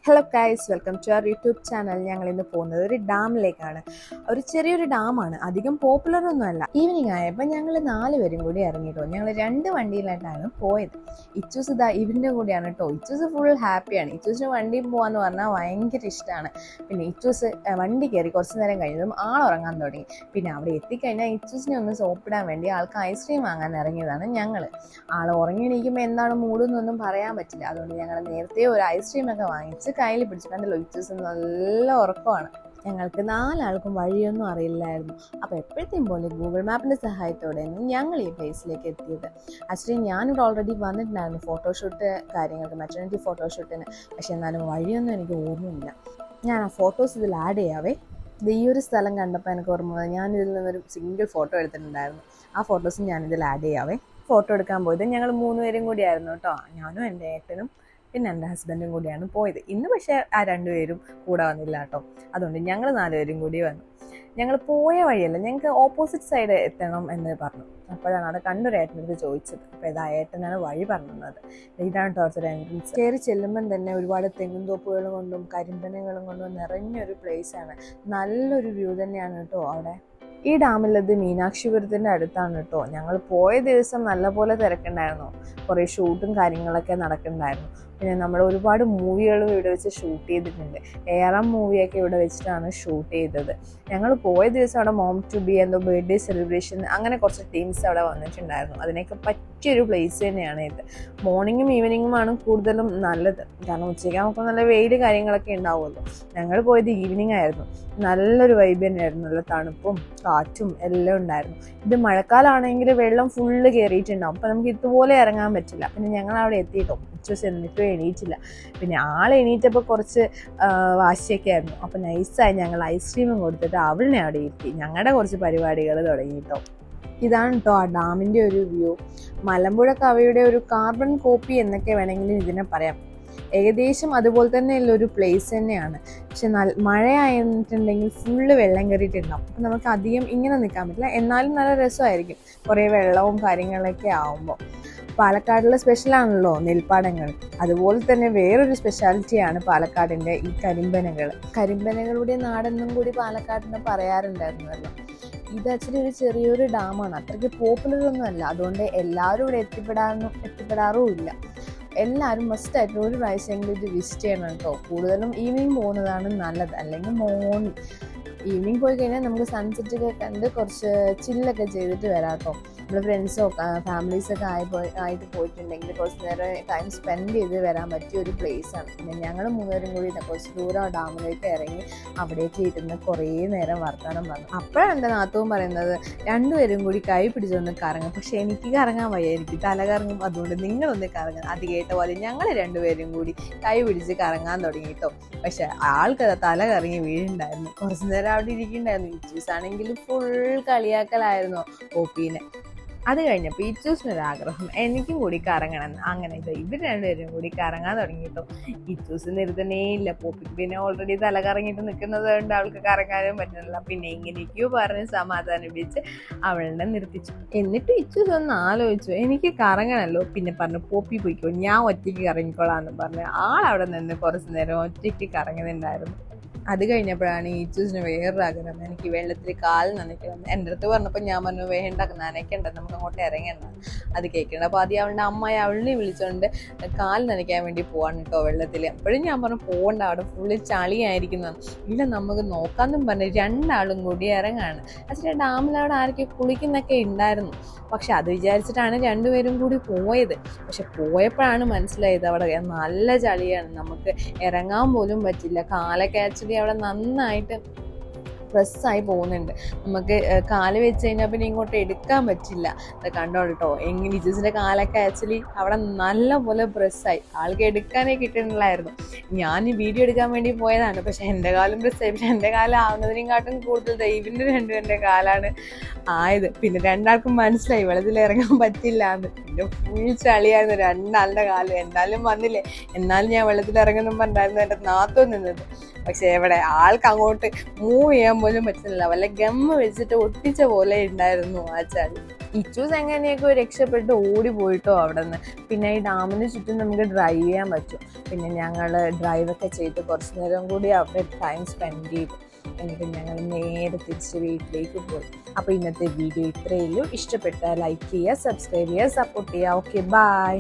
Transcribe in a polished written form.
Hello guys, welcome to our YouTube channel. ഞങ്ങൾ ഇന്ന് പോകുന്നത് ഒരു ഡാമിലേക്കാണ്. ഒരു ചെറിയൊരു ഡാമാണ്, അധികം പോപ്പുലർ ഒന്നുമല്ല. ഈവനിങ് ആയപ്പോൾ ഞങ്ങൾ 4 പേരും കൂടി ഇറങ്ങിയിട്ടോ. ഞങ്ങൾ 2 വണ്ടിയിലായിട്ടാണ് പോയത്. ഇച്ചൂസ് ഇതാ ഇവൻ്റെ കൂടെയാണ് കേട്ടോ. ഇച്ചൂസ് ഫുൾ ഹാപ്പിയാണ്. ഇച്ചൂസിന് വണ്ടിയിൽ പോകാമെന്ന് പറഞ്ഞാൽ ഭയങ്കര ഇഷ്ടമാണ്. പിന്നെ ഇച്ചൂസ് വണ്ടി കയറി കുറച്ച് നേരം കഴിഞ്ഞതും ഉറങ്ങാൻ തുടങ്ങി. പിന്നെ അവിടെ എത്തിക്കഴിഞ്ഞാൽ ഇച്ചൂസിനെ ഒന്ന് സോപ്പിടാൻ വേണ്ടി ആൾക്ക് ഐസ്ക്രീം വാങ്ങാൻ ഇറങ്ങിയതാണ് ഞങ്ങൾ. ഉറങ്ങി എണീക്കുമ്പോൾ എന്താണ് മൂടെന്നൊന്നും പറയാൻ പറ്റില്ല. അതുകൊണ്ട് ഞങ്ങൾ നേരത്തെ ഒരു ഐസ്ക്രീമൊക്കെ വാങ്ങിച്ച് കയ്യിൽ പിടിച്ചു. കണ്ടല്ലോ, ഇച്ചൂസ് നല്ല ഉറക്കമാണ്. ഞങ്ങൾക്ക് 4 ആൾക്കും വഴിയൊന്നും അറിയില്ലായിരുന്നു. അപ്പോൾ എപ്പോഴത്തെയും പോലെ ഗൂഗിൾ മാപ്പിൻ്റെ സഹായത്തോടെയാണ് ഞങ്ങൾ ഈ പ്ലേസിലേക്ക് എത്തിയത്. ആക്ച്വലി ഞാനിവിടെ ഓൾറെഡി വന്നിട്ടുണ്ടായിരുന്നു ഫോട്ടോഷൂട്ട് കാര്യങ്ങൾക്ക്, മെറ്റർണിറ്റി ഫോട്ടോഷൂട്ടിന്. പക്ഷേ എന്നാലും വഴിയൊന്നും എനിക്ക് ഓർമ്മയില്ല. ഞാൻ ആ ഫോട്ടോസ് ഇതിൽ ആഡ് ചെയ്യാവേ. ഇത് ഈ ഒരു സ്ഥലം കണ്ടപ്പോൾ എനിക്ക് ഓർമ്മ വന്നത്, ഞാൻ ഇതിൽ നിന്നൊരു സിംഗിൾ ഫോട്ടോ എടുത്തിട്ടുണ്ടായിരുന്നു. ആ ഫോട്ടോസ് ഞാനിതിൽ ആഡ് ചെയ്യാവേ. ഫോട്ടോ എടുക്കാൻ പോയത് ഞങ്ങൾ 3 പേരും കൂടിയായിരുന്നു കേട്ടോ. ഞാനും എൻ്റെ ഏട്ടനും പിന്നെ എൻ്റെ ഹസ്ബൻഡും കൂടിയാണ് പോയത്. ഇന്ന് പക്ഷേ ആ 2 പേരും കൂടെ വന്നില്ല കേട്ടോ. അതുകൊണ്ട് ഞങ്ങൾ 4 പേരും കൂടി വന്നു. ഞങ്ങൾ പോയ വഴിയല്ല, ഞങ്ങൾക്ക് ഓപ്പോസിറ്റ് സൈഡ് എത്തണം എന്ന് പറഞ്ഞു. അപ്പോഴാണ് അവിടെ കണ്ടൊരു ഏട്ടനടുത്ത് ചോദിച്ചത്. അപ്പോൾ ഇതാ ഏട്ടനാണ് വഴി പറഞ്ഞത്. ഇതാണ് ടോർച്ചർ എൻട്രൻസ്. കയറി ചെല്ലുമ്പം തന്നെ ഒരുപാട് തെങ്ങും തോപ്പുകളും കൊണ്ടും കരിമ്പനകളും കൊണ്ടും നിറഞ്ഞൊരു പ്ലേസാണ്. നല്ലൊരു വ്യൂ തന്നെയാണ് കേട്ടോ അവിടെ. ഈ ഡാമിലത് മീനാക്ഷിപുരത്തിൻ്റെ അടുത്താണ് കേട്ടോ. ഞങ്ങൾ പോയ ദിവസം നല്ലപോലെ തിരക്കുണ്ടായിരുന്നു. കുറേ ഷൂട്ടും കാര്യങ്ങളൊക്കെ നടക്കുന്നുണ്ടായിരുന്നു. പിന്നെ നമ്മൾ ഒരുപാട് മൂവികളും ഇവിടെ വെച്ച് ഷൂട്ട് ചെയ്തിട്ടുണ്ട്. ARM മൂവിയൊക്കെ ഇവിടെ വെച്ചിട്ടാണ് ഷൂട്ട് ചെയ്തത്. ഞങ്ങൾ പോയ ദിവസം അവിടെ മോം ടു ബി എന്തോ ബർത്ത്ഡേ സെലിബ്രേഷൻ അങ്ങനെ കുറച്ച് ടീംസ് അവിടെ വന്നിട്ടുണ്ടായിരുന്നു. അതിനൊക്കെ പറ്റിയൊരു പ്ലേസ് തന്നെയാണ് ഇത്. മോർണിംഗും ഈവനിങ്ങുമാണ് കൂടുതലും നല്ലത്. കാരണം ഉച്ചയ്ക്ക് നമുക്ക് നല്ല വെയിൽ കാര്യങ്ങളൊക്കെ ഉണ്ടാവുമല്ലോ. ഞങ്ങൾ പോയത് ഈവനിങ് ആയിരുന്നു. നല്ലൊരു വൈബ് തന്നെയായിരുന്നു. നല്ല തണുപ്പും കാറ്റും എല്ലാം ഉണ്ടായിരുന്നു. ഇത് മഴക്കാലമാണെങ്കിൽ വെള്ളം ഫുള്ള് കയറിയിട്ടുണ്ടാവും. അപ്പം നമുക്ക് ഇതുപോലെ ഇറങ്ങാൻ പറ്റില്ല. പിന്നെ ഞങ്ങൾ അവിടെ എത്തിയിട്ടോ. ഉച്ചൂസ് എന്നിട്ടും എണീറ്റില്ല. പിന്നെ എണീറ്റപ്പോൾ കുറച്ച് വാശിയൊക്കെ ആയിരുന്നു. അപ്പം നൈസായി ഞങ്ങൾ ഐസ്ക്രീമും കൊടുത്തിട്ട് അവളിനെ അവിടെ ഇരുത്തി. ഞങ്ങളുടെ കുറച്ച് പരിപാടികൾ തുടങ്ങിയിട്ടോ. ഇതാണ് കേട്ടോ ആ ഡാമിൻ്റെ ഒരു വ്യൂ. മലമ്പുഴ കവയുടെ ഒരു കാർബൺ കോപ്പി എന്നൊക്കെ വേണമെങ്കിലും ഇതിനെ പറയാം. ഏകദേശം അതുപോലെ തന്നെയുള്ള ഒരു പ്ലേസ് തന്നെയാണ്. പക്ഷെ മഴയായിട്ടുണ്ടെങ്കിൽ ഫുള്ള് വെള്ളം കയറിയിട്ടുണ്ടാവും. അപ്പം നമുക്ക് അധികം ഇങ്ങനെ നിൽക്കാൻ പറ്റില്ല. എന്നാലും നല്ല രസമായിരിക്കും കുറേ വെള്ളവും കാര്യങ്ങളൊക്കെ ആവുമ്പോൾ. പാലക്കാടിലെ സ്പെഷ്യലാണല്ലോ നെൽപ്പാടങ്ങൾ. അതുപോലെ തന്നെ വേറൊരു സ്പെഷ്യാലിറ്റിയാണ് പാലക്കാടിൻ്റെ ഈ കരിമ്പനകളുടെ നാടെന്നും കൂടി പാലക്കാടിനെ പറയാറുണ്ടായിരുന്നല്ലോ. ഇത് ആക്ച്വലി ഒരു ചെറിയൊരു ഡാമാണ്. അത്രയ്ക്ക് പോപ്പുലർ ഒന്നും അല്ല. അതുകൊണ്ട് എല്ലാവരും ഇവിടെ എത്തിപ്പെടാറും ഇല്ല. എല്ലാവരും മസ്റ്റായിട്ട് ഒരു പ്രാവശ്യമെങ്കിലും ഇത് വിസിറ്റ് ചെയ്യണം കേട്ടോ. കൂടുതലും ഈവനിങ് പോകുന്നതാണ് നല്ലത്. അല്ലെങ്കിൽ മോർണിംഗ് ഈവനിങ് പോയി കഴിഞ്ഞാൽ നമുക്ക് സൺസെറ്റൊക്കെ കണ്ട് കുറച്ച് ചില്ലൊക്കെ ചെയ്തിട്ട് വരാം കേട്ടോ. നമ്മൾ ഫ്രണ്ട്സോ ഫാമിലീസൊക്കെ ആയിട്ട് പോയിട്ടുണ്ടെങ്കിൽ കുറച്ച് നേരം ടൈം സ്പെൻഡ് ചെയ്ത് വരാൻ പറ്റിയ ഒരു പ്ലേസാണ്. പിന്നെ ഞങ്ങൾ 3 പേരും കൂടി കുറച്ച് ദൂരം ഡാമിലേക്ക് ഇറങ്ങി അവിടേക്ക് ഇരുന്ന് കുറേ നേരം വർത്തമാനം പറഞ്ഞു. അപ്പോഴാണ് എൻ്റെ നാത്തവും പറയുന്നത് 2 പേരും കൂടി കൈ പിടിച്ചൊന്ന് കറങ്ങും. പക്ഷെ എനിക്ക് കറങ്ങാൻ വയ്യ, എനിക്ക് തല കറങ്ങും. അതുകൊണ്ട് നിങ്ങളൊന്ന് കറങ്ങാൻ. അത് കേട്ട പോലെ ഞങ്ങൾ 2 പേരും കൂടി കൈ പിടിച്ച് കറങ്ങാൻ തുടങ്ങി കേട്ടോ. പക്ഷെ ആൾക്കത് തല കറങ്ങി വീഴുണ്ടായിരുന്നു. കുറച്ച് നേരം അവിടെ ഇരിക്കുന്നുണ്ടായിരുന്നു. ഇച്ചൂസ് ആണെങ്കിൽ ഫുൾ കളിയാക്കലായിരുന്നു പോപ്പീനെ. അത് കഴിഞ്ഞപ്പോൾ ഇച്ചൂസിനൊരാഗ്രഹം എനിക്കും കൂടി കറങ്ങണം. അങ്ങനെ ഇവർ 2 പേരും കൂടി കറങ്ങാൻ തുടങ്ങിയിട്ടോ. ഇച്ചൂസ് നിർത്തനേ ഇല്ല. പോപ്പിക്ക് പിന്നെ ഓൾറെഡി തല കറങ്ങിയിട്ട് നിൽക്കുന്നത് കൊണ്ട് അവൾക്ക് കറങ്ങാനും പറ്റുന്നില്ല. പിന്നെ എങ്ങനെയൊക്കെയോ പറഞ്ഞ് സമാധാനിപ്പിച്ച് അവളെ നിർത്തിച്ചു. എന്നിട്ട് ഇച്ചൂസ് ഒന്ന് ആലോചിച്ചു, എനിക്ക് കറങ്ങണമല്ലോ. പിന്നെ പറഞ്ഞു പോപ്പി പോയിക്കോ, ഞാൻ ഒറ്റയ്ക്ക് കറങ്ങിക്കോളാന്ന് പറഞ്ഞ് ആളവിടെ നിന്ന് കുറച്ച് നേരം ഒറ്റയ്ക്ക് കറങ്ങുന്നുണ്ടായിരുന്നു. അത് കഴിഞ്ഞപ്പോഴാണ് ഇച്ചൂസിന് വേറൊരു ആഗ്രഹം, എനിക്ക് വെള്ളത്തിൽ കാൽ നനയ്ക്കണം. എൻ്റെ അടുത്ത് പറഞ്ഞപ്പോൾ ഞാൻ പറഞ്ഞു വേണ്ട, നനയ്ക്കണ്ട, നമുക്ക് അങ്ങോട്ട് ഇറങ്ങണ്ട. അത് കേൾക്കണം. അപ്പോൾ ആദ്യം അവളുടെ അമ്മായി അവളിനെ വിളിച്ചുകൊണ്ട് കാൽ നനയ്ക്കാൻ വേണ്ടി പോവാണ് കേട്ടോ വെള്ളത്തിൽ. അപ്പോഴും ഞാൻ പറഞ്ഞു പോകണ്ട, അവിടെ ഫുള്ള് ചളിയായിരിക്കുന്നതാണ്. ഇല്ല നമുക്ക് നോക്കാമെന്നും പറഞ്ഞ് 2 ആളും കൂടി ഇറങ്ങാണ്. അച്ഛൻ്റെ ഡാമിലവിടെ ആരൊക്കെ കുളിക്കുന്നൊക്കെ ഉണ്ടായിരുന്നു. പക്ഷെ അത് വിചാരിച്ചിട്ടാണ് 2 പേരും കൂടി പോയത്. പക്ഷെ പോയപ്പോഴാണ് മനസ്സിലായത് അവിടെ നല്ല ചളിയാണ്, നമുക്ക് ഇറങ്ങാൻ പോലും പറ്റില്ല. കാലൊക്കെ ആക്ച്വലി അവിടെ നന്നായിട്ട് പ്രസ്സായി പോകുന്നുണ്ട്. നമുക്ക് കാല് വെച്ച് കഴിഞ്ഞാൽ പിന്നെ ഇങ്ങോട്ട് എടുക്കാൻ പറ്റില്ല. അത് കണ്ടോട്ടോ എങ്ങനെ ഇച്ചൂസിൻ്റെ കാലൊക്കെ ആക്ച്വലി അവിടെ നല്ല പോലെ പ്രസ്സായി. ആൾക്ക് എടുക്കാനേ കിട്ടുന്നില്ലായിരുന്നു. ഞാൻ വീഡിയോ എടുക്കാൻ വേണ്ടി പോയതാണ്. പക്ഷെ എൻ്റെ കാലും പ്രസ്സായി. പക്ഷെ എൻ്റെ കാലം ആവുന്നതിനെക്കാട്ടും കൂടുതൽ ദൈവത്തിൻ്റെ 2 പേരുടെ കാലാണ് ആയത്. പിന്നെ 2 ആൾക്കും മനസ്സിലായി വെള്ളത്തിൽ ഇറങ്ങാൻ പറ്റില്ല എന്ന്. പിന്നെ ഫുൾ ചളിയായിരുന്നു 2 ആളുടെ കാലം. എന്നാലും വന്നില്ലേ, എന്നാലും ഞാൻ വെള്ളത്തിൽ ഇറങ്ങുന്നു പറഞ്ഞായിരുന്നു എൻ്റെ നാത്തം നിന്നത്. പക്ഷെ എവിടെ ആൾക്ക് അങ്ങോട്ട് മൂവ് ചെയ്യാൻ പോലും പറ്റുന്നില്ല, വല്ല ഗമ്മ് വെച്ചിട്ട് ഒട്ടിച്ച പോലെ ഉണ്ടായിരുന്നു ആ ചളി. ഇച്ചൂസ് എങ്ങനെയൊക്കെ രക്ഷപ്പെട്ട് ഓടി പോയിട്ടോ അവിടെ നിന്ന്. പിന്നെ ഈ ഡാമിന് ചുറ്റും നമുക്ക് ഡ്രൈവ് ചെയ്യാൻ പറ്റും. പിന്നെ ഞങ്ങൾ ഡ്രൈവൊക്കെ ചെയ്ത് കുറച്ച് നേരം കൂടി അവിടെ ടൈം സ്പെൻഡ് ചെയ്തു. എന്നിട്ട് ഞങ്ങൾ നേരെ തിരിച്ച് വീട്ടിലേക്ക് പോയി. അപ്പോൾ ഇന്നത്തെ വീഡിയോ ഇത്രയേ ഉള്ളൂ. ഇഷ്ടപ്പെട്ടാൽ ലൈക്ക് ചെയ്യുക, സബ്സ്ക്രൈബ് ചെയ്യുക, സപ്പോർട്ട് ചെയ്യുക. Okay, by.